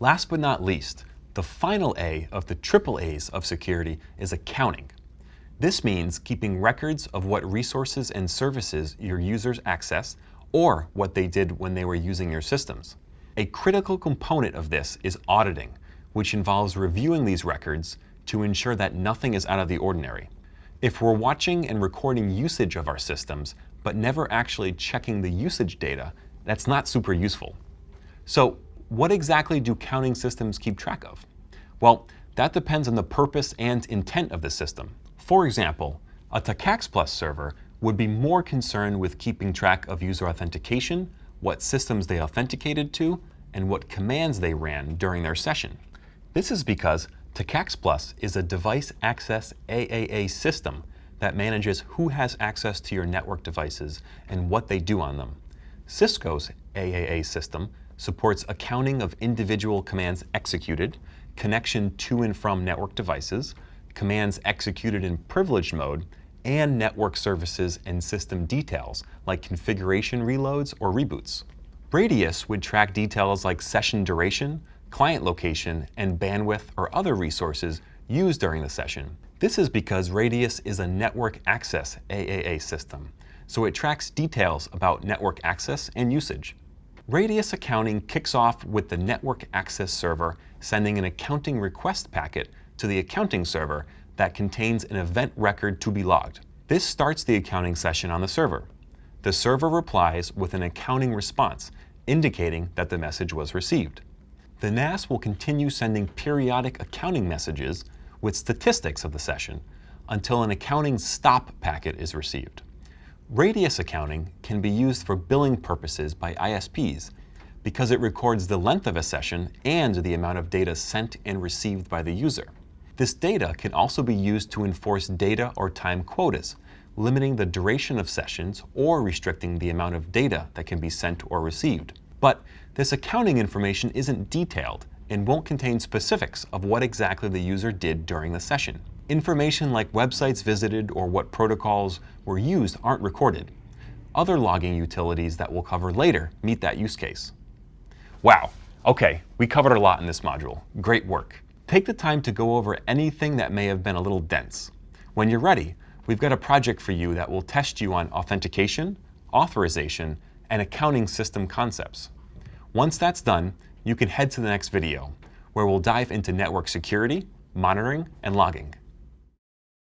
Last but not least, the final A of the triple A's of security is accounting. This means keeping records of what resources and services your users access or what they did when they were using your systems. A critical component of this is auditing, which involves reviewing these records to ensure that nothing is out of the ordinary. If we're watching and recording usage of our systems, but never actually checking the usage data, that's not super useful. So what exactly do counting systems keep track of? Well, that depends on the purpose and intent of the system. For example, a TACAX+ server would be more concerned with keeping track of user authentication, what systems they authenticated to, and what commands they ran during their session. This is because TACAX+ is a device access AAA system that manages who has access to your network devices and what they do on them. Cisco's AAA system supports accounting of individual commands executed, connection to and from network devices, commands executed in privileged mode, and network services and system details like configuration reloads or reboots. Radius would track details like session duration, client location, and bandwidth or other resources used during the session. This is because Radius is a network access AAA system, so it tracks details about network access and usage. Radius accounting kicks off with the network access server sending an accounting request packet to the accounting server that contains an event record to be logged. This starts the accounting session on the server. The server replies with an accounting response, indicating that the message was received. The NAS will continue sending periodic accounting messages with statistics of the session until an accounting stop packet is received. Radius accounting can be used for billing purposes by ISPs because it records the length of a session and the amount of data sent and received by the user. This data can also be used to enforce data or time quotas, limiting the duration of sessions or restricting the amount of data that can be sent or received. But this accounting information isn't detailed and won't contain specifics of what exactly the user did during the session. Information like websites visited or what protocols were used aren't recorded. Other logging utilities that we'll cover later meet that use case. Wow, okay, we covered a lot in this module. Great work. Take the time to go over anything that may have been a little dense. When you're ready, we've got a project for you that will test you on authentication, authorization, and accounting system concepts. Once that's done, you can head to the next video, where we'll dive into network security, monitoring, and logging.